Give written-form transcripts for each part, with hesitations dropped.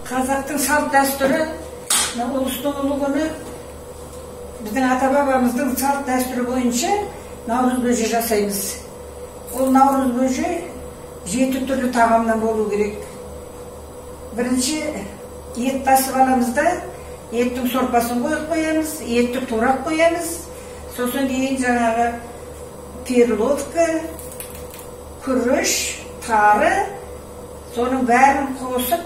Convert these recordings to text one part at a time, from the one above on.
Қазақтың салт дәстүрі, ұлыстың ұлы күні біздің ата-бабамыздың салт дәстүрі бойынша наурыз көже жасаймыз. Ол наурыз көже 7 түрлі тағамнан болу керек. Бірінші ет тасып аламыз да, еттің сорпасын қойып қоямыз, етті турап қоямыз. Сосын кейін жаңағы перловка, күріш, тары, соның бәрін қосып,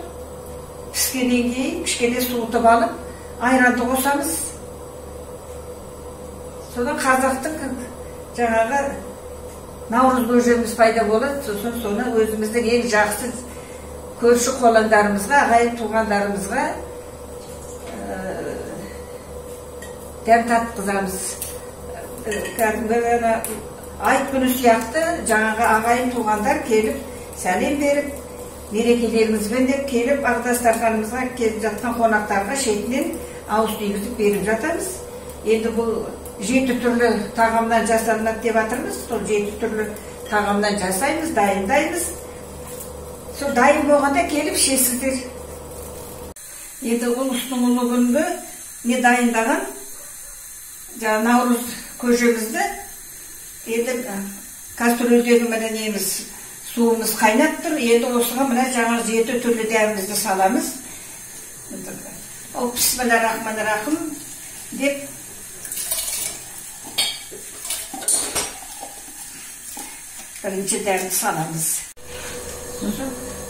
піскеннен кейін кішкене суытып алып, айранды қосамыз. Содан қазақтың жаңағы наурыз көжеміз пайда болады. Сосын соны өзіміздің ең жақсы көрші қоландарымызға, ағайын туғандарымызға дәм татқызамыз. Кәдімгі айт күні сияқты жаңағы ағайын туғандар келіп, сәлем беріп, мерекелерімізбен деп келіп, ағдастарханымызға келіп жатқан қонақтарға шетінен ауыз тигізіп беріп жатамыз. Енді бұл 7 түрлі тағамнан жасалынады деп жатырмыз. Сол 7 түрлі тағамнан жасаймыз, дайындаймыз. Сол дайын болғанда келіп ішесіздер. Енді ұлыстың ұлы күнгі не дайындаған наурыз көжемізді енді кастрөлдегі міне неміз суымыз қайнап тұр. Енді осыған мына жаңағы 7 түрлі дәмімізді саламыз. Ол бисмиллахир-рахманир-рахим деп бірінші дәмді саламыз.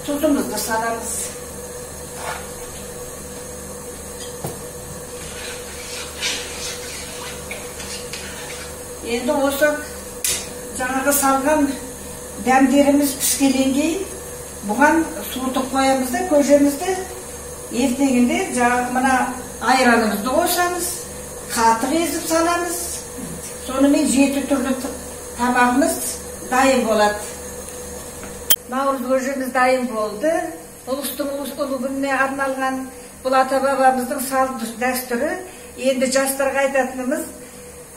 Тұзымызды саламыз. Енді осы жаңағы салған дәмдеріміз піскеннен кейін бұған суытып қоямыз да көжемізді. Ертеңінде жаңағы мына айранымызды қосамыз, қатық езіп саламыз. Сонымен 7 түрлі тамағымыз дайын болады. Наурыз көжеміз дайын болды. Ұлыстың ұлы күніне арналған бұл ата-бабамыздың салт дәстүрі. Енді жастарға айтатынымыз,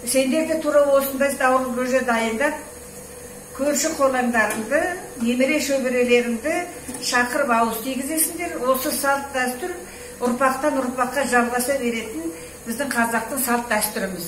сендер де тура осындай наурыз көже дайындап, көрші қолаңдарыңды, немере шөберелеріңді шақырып ауыз тигізесіңдер. Осы салт дәстүр ұрпақтан ұрпаққа жалғаса беретін біздің қазақтың салт дәстүріміз.